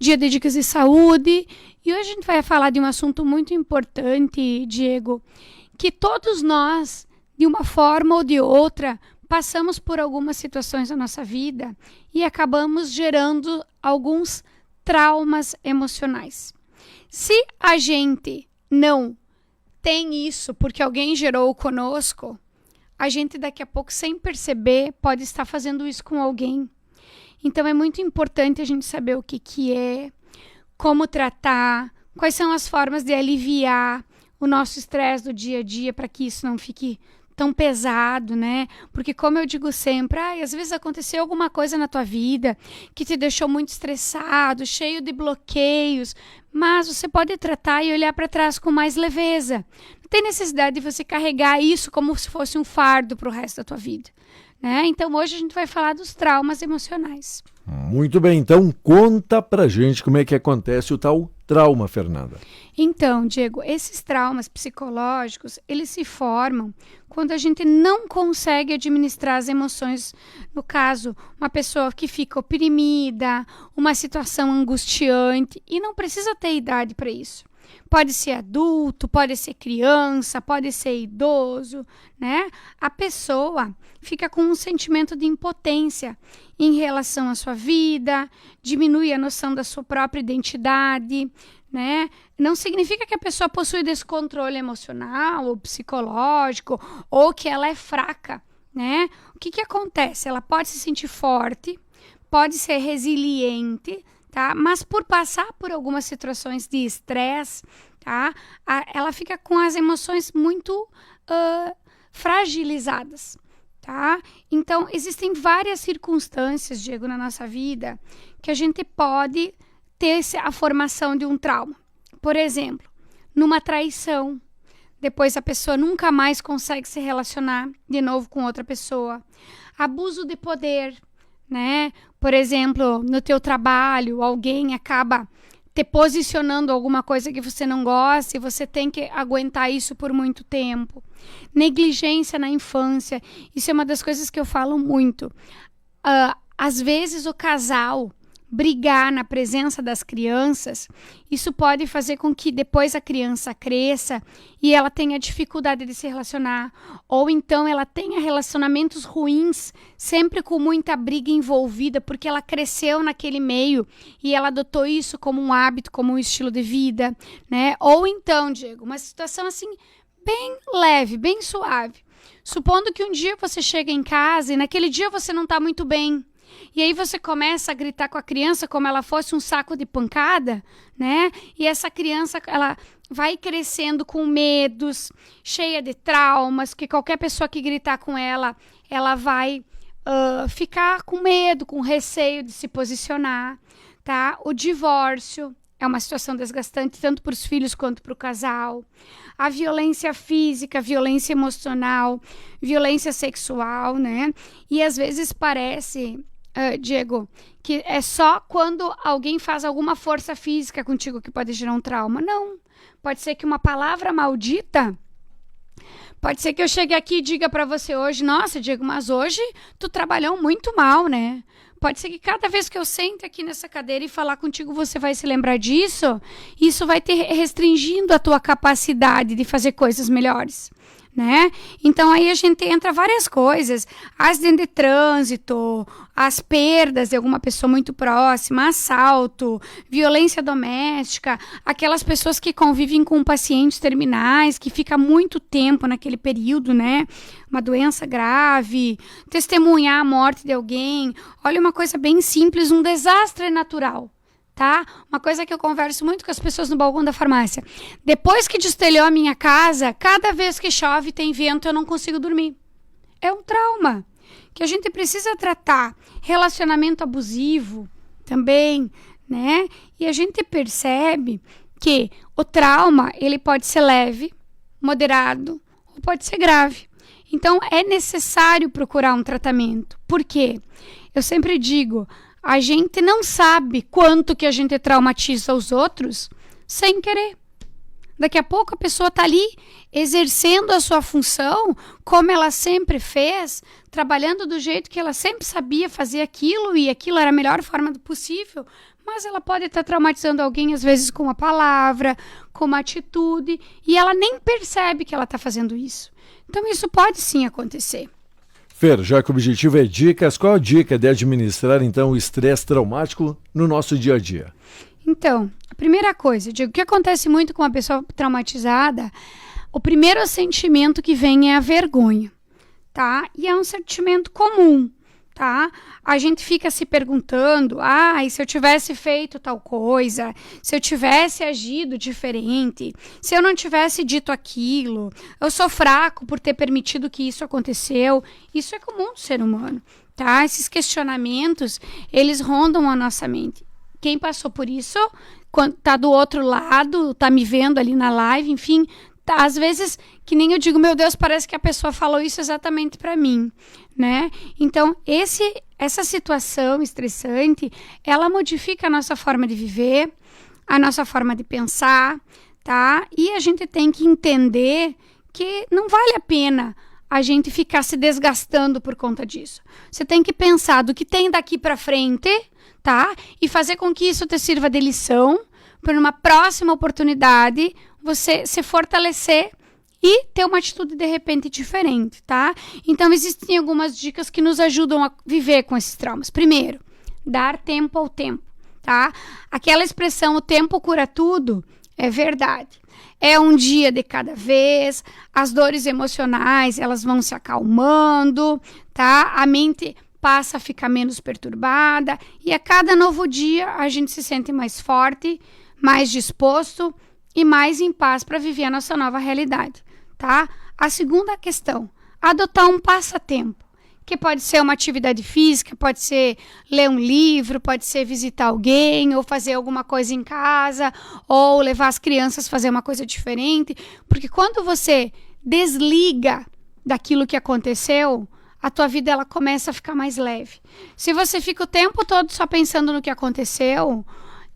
Dia de Dicas de Saúde. E hoje a gente vai falar de um assunto muito importante, Diego, que todos nós, de uma forma ou de outra, passamos por algumas situações na nossa vida e acabamos gerando alguns traumas emocionais. Se a gente não tem isso porque alguém gerou conosco, a gente daqui a pouco, sem perceber, pode estar fazendo isso com alguém. Então é muito importante a gente saber o que é, como tratar, quais são as formas de aliviar o nosso estresse do dia a dia para que isso não fique tão pesado, né? Porque como eu digo sempre, às vezes aconteceu alguma coisa na tua vida que te deixou muito estressado, cheio de bloqueios, mas você pode tratar e olhar para trás com mais leveza. Não tem necessidade de você carregar isso como se fosse um fardo para o resto da tua vida, né? Então hoje a gente vai falar dos traumas emocionais. Muito bem, então conta pra gente como é que acontece o tal trauma, Fernanda. Então, Diego, esses traumas psicológicos, eles se formam quando a gente não consegue administrar as emoções. No caso, uma pessoa que fica oprimida, uma situação angustiante, e não precisa ter idade para isso. Pode ser adulto, pode ser criança, pode ser idoso, né? A pessoa fica com um sentimento de impotência em relação à sua vida, diminui a noção da sua própria identidade, né? Não significa que a pessoa possui descontrole emocional ou psicológico ou que ela é fraca, né? O que acontece? Ela pode se sentir forte, pode ser resiliente, tá? Mas por passar por algumas situações de estresse, tá? Ela fica com as emoções muito fragilizadas, tá? Então, existem várias circunstâncias, Diego, na nossa vida que a gente pode ter a formação de um trauma. Por exemplo, numa traição, depois a pessoa nunca mais consegue se relacionar de novo com outra pessoa. Abuso de poder, né? Por exemplo, no teu trabalho, alguém acaba te posicionando alguma coisa que você não gosta e você tem que aguentar isso por muito tempo. Negligência na infância, isso é uma das coisas que eu falo muito. Às vezes o casal brigar na presença das crianças, isso pode fazer com que depois a criança cresça e ela tenha dificuldade de se relacionar, ou então ela tenha relacionamentos ruins, sempre com muita briga envolvida, porque ela cresceu naquele meio e ela adotou isso como um hábito, como um estilo de vida, né? Ou então, Diego, uma situação assim bem leve, bem suave. Supondo que um dia você chega em casa e naquele dia você não está muito bem, e aí você começa a gritar com a criança como ela fosse um saco de pancada, né? E essa criança, ela vai crescendo com medos, cheia de traumas, que qualquer pessoa que gritar com ela, ela vai ficar com medo, com receio de se posicionar, tá? O divórcio é uma situação desgastante tanto para os filhos quanto para o casal. A violência física, violência emocional, violência sexual, né? E às vezes parece, Diego, que é só quando alguém faz alguma força física contigo que pode gerar um trauma. Não. Pode ser que uma palavra maldita, pode ser que eu chegue aqui e diga para você hoje, nossa, Diego, mas hoje tu trabalhou muito mal, né? Pode ser que cada vez que eu sente aqui nessa cadeira e falar contigo, você vai se lembrar disso. Isso vai te restringindo a tua capacidade de fazer coisas melhores, né? Então aí a gente entra várias coisas, acidente de trânsito, as perdas de alguma pessoa muito próxima, assalto, violência doméstica, aquelas pessoas que convivem com pacientes terminais, que fica muito tempo naquele período, né? Uma doença grave, testemunhar a morte de alguém. Olha, uma coisa bem simples, um desastre natural. Tá? Uma coisa que eu converso muito com as pessoas no balcão da farmácia. Depois que destelhou a minha casa, cada vez que chove, tem vento, eu não consigo dormir. É um trauma que a gente precisa tratar. Relacionamento abusivo também, né? E a gente percebe que o trauma, ele pode ser leve, moderado ou pode ser grave. Então, é necessário procurar um tratamento. Por quê? Eu sempre digo, a gente não sabe quanto que a gente traumatiza os outros sem querer. Daqui a pouco a pessoa está ali exercendo a sua função como ela sempre fez, trabalhando do jeito que ela sempre sabia fazer aquilo e aquilo era a melhor forma do possível, mas ela pode estar traumatizando alguém, às vezes, com uma palavra, com uma atitude, e ela nem percebe que ela está fazendo isso. Então, isso pode sim acontecer. Fer, já que o objetivo é dicas, qual a dica de administrar, então, o estresse traumático no nosso dia a dia? Então, a primeira coisa, Diego, o que acontece muito com uma pessoa traumatizada, o primeiro sentimento que vem é a vergonha, tá? E é um sentimento comum, tá? A gente fica se perguntando, e se eu tivesse feito tal coisa, se eu tivesse agido diferente, se eu não tivesse dito aquilo, eu sou fraco por ter permitido que isso aconteceu. Isso é comum do ser humano, tá? Esses questionamentos, eles rondam a nossa mente. Quem passou por isso, quando tá do outro lado, tá me vendo ali na live, enfim, tá, às vezes, que nem eu digo, meu Deus, parece que a pessoa falou isso exatamente para mim, né? Então, essa situação estressante, ela modifica a nossa forma de viver, a nossa forma de pensar, tá? E a gente tem que entender que não vale a pena a gente ficar se desgastando por conta disso. Você tem que pensar do que tem daqui para frente, tá? E fazer com que isso te sirva de lição para uma próxima oportunidade você se fortalecer e ter uma atitude de repente diferente, tá? Então existem algumas dicas que nos ajudam a viver com esses traumas. Primeiro, dar tempo ao tempo, tá? Aquela expressão, o tempo cura tudo, é verdade. É um dia de cada vez, as dores emocionais, elas vão se acalmando, tá? A mente passa a ficar menos perturbada e a cada novo dia a gente se sente mais forte, mais disposto e mais em paz para viver a nossa nova realidade, tá? A segunda questão, adotar um passatempo, que pode ser uma atividade física, pode ser ler um livro, pode ser visitar alguém, ou fazer alguma coisa em casa, ou levar as crianças a fazer uma coisa diferente, porque quando você desliga daquilo que aconteceu, a tua vida ela começa a ficar mais leve. Se você fica o tempo todo só pensando no que aconteceu,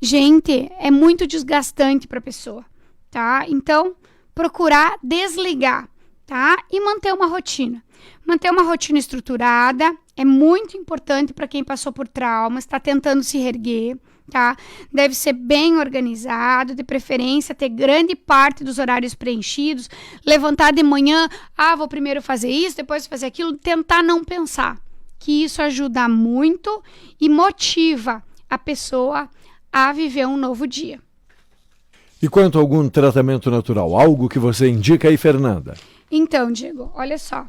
gente, é muito desgastante para a pessoa, tá? Então, procurar desligar, tá? E manter uma rotina. Manter uma rotina estruturada é muito importante para quem passou por traumas, está tentando se reerguer, tá? Deve ser bem organizado, de preferência ter grande parte dos horários preenchidos, levantar de manhã, vou primeiro fazer isso, depois fazer aquilo, tentar não pensar, que isso ajuda muito e motiva a pessoa a viver um novo dia. E quanto a algum tratamento natural, algo que você indica aí, Fernanda? Então, Diego, olha só.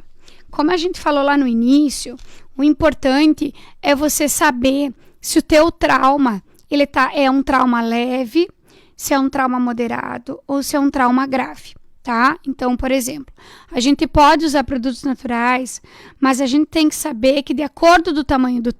Como a gente falou lá no início, o importante é você saber se o teu trauma é um trauma leve, se é um trauma moderado ou se é um trauma grave, tá? Então, por exemplo, a gente pode usar produtos naturais, mas a gente tem que saber que de acordo do tamanho do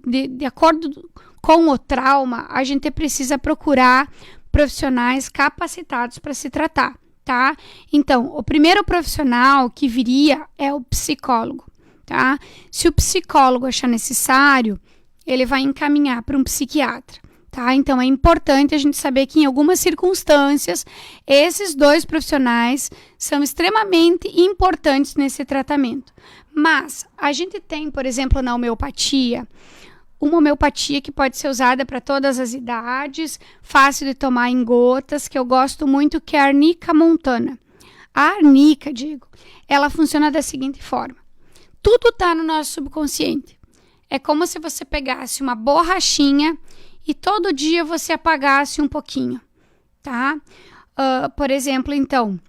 de acordo com o trauma, a gente precisa procurar profissionais capacitados para se tratar, tá? Então, o primeiro profissional que viria é o psicólogo, tá? Se o psicólogo achar necessário, ele vai encaminhar para um psiquiatra, tá? Então, é importante a gente saber que em algumas circunstâncias, esses dois profissionais são extremamente importantes nesse tratamento. Mas, a gente tem, por exemplo, na homeopatia, uma homeopatia que pode ser usada para todas as idades, fácil de tomar em gotas, que eu gosto muito, que é a arnica montana. A arnica, digo, ela funciona da seguinte forma. Tudo está no nosso subconsciente. É como se você pegasse uma borrachinha e todo dia você apagasse um pouquinho, tá? Por exemplo, então,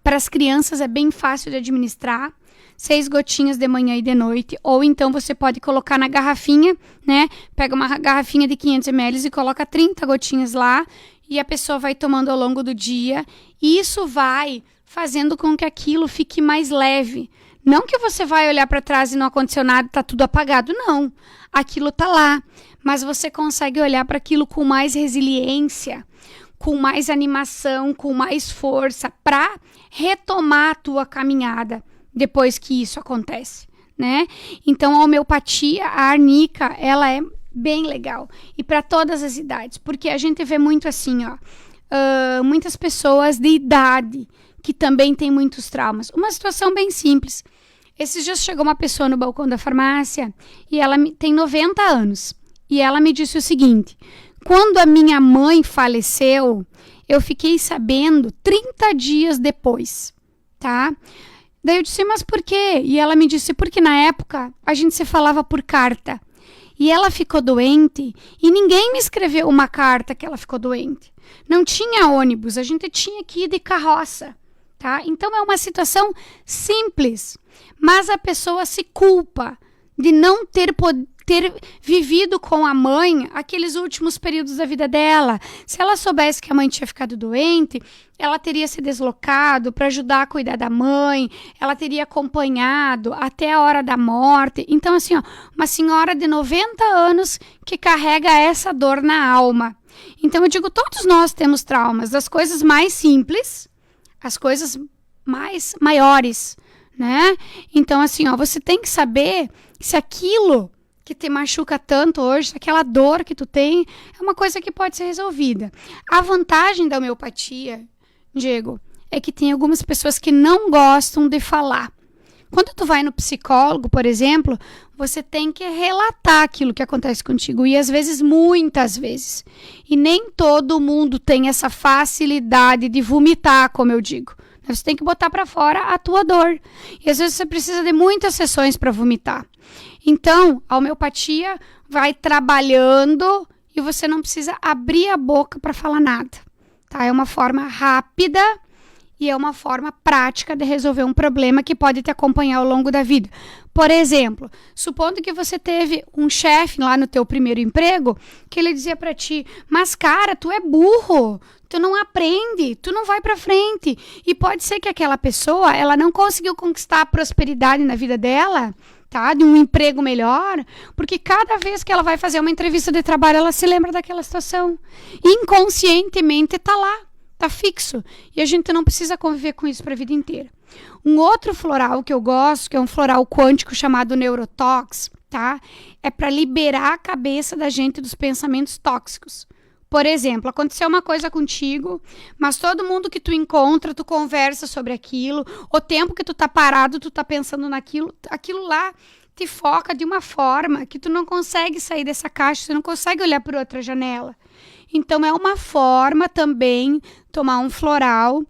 para as crianças é bem fácil de administrar, 6 gotinhas de manhã e de noite, ou então você pode colocar na garrafinha, né? Pega uma garrafinha de 500 ml e coloca 30 gotinhas lá e a pessoa vai tomando ao longo do dia. E isso vai fazendo com que aquilo fique mais leve. Não que você vai olhar para trás e não aconteceu nada, tá tudo apagado, não. Aquilo tá lá, mas você consegue olhar para aquilo com mais resiliência, com mais animação, com mais força para retomar a tua caminhada depois que isso acontece, né? Então, a homeopatia, a arnica, ela é bem legal. E para todas as idades, porque a gente vê muito assim, muitas pessoas de idade que também têm muitos traumas. Uma situação bem simples. Esses dias chegou uma pessoa no balcão da farmácia e ela tem 90 anos. E ela me disse o seguinte: Quando a minha mãe faleceu, eu fiquei sabendo 30 dias depois, tá? Daí eu disse, mas por quê? E ela me disse, porque na época a gente se falava por carta. E ela ficou doente e ninguém me escreveu uma carta que ela ficou doente. Não tinha ônibus, a gente tinha que ir de carroça, tá? Então é uma situação simples, mas a pessoa se culpa de não ter vivido com a mãe aqueles últimos períodos da vida dela. Se ela soubesse que a mãe tinha ficado doente, ela teria se deslocado para ajudar a cuidar da mãe, ela teria acompanhado até a hora da morte. Então, assim, ó, uma senhora de 90 anos que carrega essa dor na alma. Então, eu digo, todos nós temos traumas, das coisas mais simples, as coisas mais maiores, né? Então, assim, ó, você tem que saber se aquilo que te machuca tanto hoje, aquela dor que tu tem, é uma coisa que pode ser resolvida. A vantagem da homeopatia, Diego, é que tem algumas pessoas que não gostam de falar. Quando tu vai no psicólogo, por exemplo, você tem que relatar aquilo que acontece contigo, e às vezes, muitas vezes. E nem todo mundo tem essa facilidade de vomitar, como eu digo. Você tem que botar para fora a tua dor. E às vezes você precisa de muitas sessões para vomitar. Então, a homeopatia vai trabalhando e você não precisa abrir a boca para falar nada, tá? É uma forma rápida e é uma forma prática de resolver um problema que pode te acompanhar ao longo da vida. Por exemplo, supondo que você teve um chefe lá no teu primeiro emprego que ele dizia para ti, mas cara, tu é burro, tu não aprende, tu não vai para frente. E pode ser que aquela pessoa, ela não conseguiu conquistar a prosperidade na vida dela, tá? De um emprego melhor, porque cada vez que ela vai fazer uma entrevista de trabalho, ela se lembra daquela situação. Inconscientemente tá lá, tá fixo. E a gente não precisa conviver com isso para a vida inteira. Um outro floral que eu gosto, que é um floral quântico chamado Neurotox, tá? É para liberar a cabeça da gente dos pensamentos tóxicos. Por exemplo, aconteceu uma coisa contigo, mas todo mundo que tu encontra, tu conversa sobre aquilo, o tempo que tu tá parado, tu tá pensando naquilo, aquilo lá te foca de uma forma que tu não consegue sair dessa caixa, você não consegue olhar por outra janela. Então, é uma forma também, tomar um floral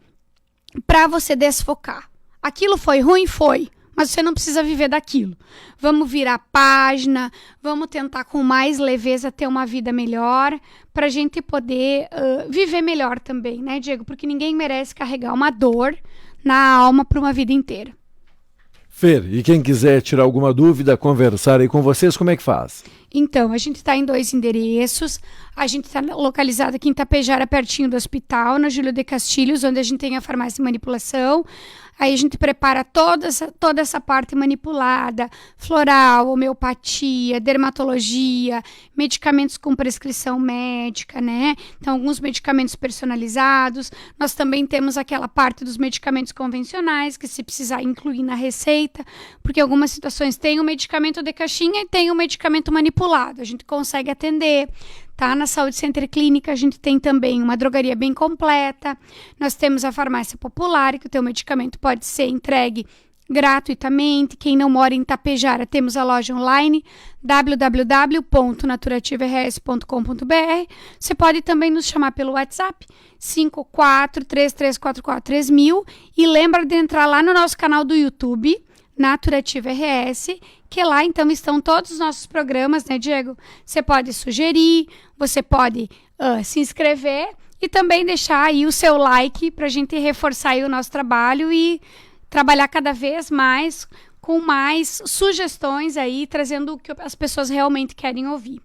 para você desfocar. Aquilo foi ruim? Foi. Mas você não precisa viver daquilo. Vamos virar página, vamos tentar com mais leveza ter uma vida melhor, para a gente poder viver melhor também, né, Diego? Porque ninguém merece carregar uma dor na alma por uma vida inteira. Fer, e quem quiser tirar alguma dúvida, conversar aí com vocês, como é que faz? Então, a gente está em 2 endereços. A gente está localizado aqui em Tapejara, pertinho do hospital, na Júlio de Castilhos, onde a gente tem a farmácia de manipulação. Aí a gente prepara toda essa parte manipulada, floral, homeopatia, dermatologia, medicamentos com prescrição médica, né? Então, alguns medicamentos personalizados. Nós também temos aquela parte dos medicamentos convencionais, que se precisar incluir na receita, porque algumas situações tem o medicamento de caixinha e tem o medicamento manipulado. A gente consegue atender. Tá? Na Saúde Center Clínica, a gente tem também uma drogaria bem completa. Nós temos a farmácia popular, que o teu medicamento pode ser entregue gratuitamente. Quem não mora em Tapejara, temos a loja online www.naturativaRS.com.br. Você pode também nos chamar pelo WhatsApp 5433443000 e lembra de entrar lá no nosso canal do YouTube, Naturativa RS, que lá então estão todos os nossos programas, né, Diego? Você pode sugerir, você pode se inscrever e também deixar aí o seu like para a gente reforçar aí o nosso trabalho e trabalhar cada vez mais com mais sugestões aí, trazendo o que as pessoas realmente querem ouvir.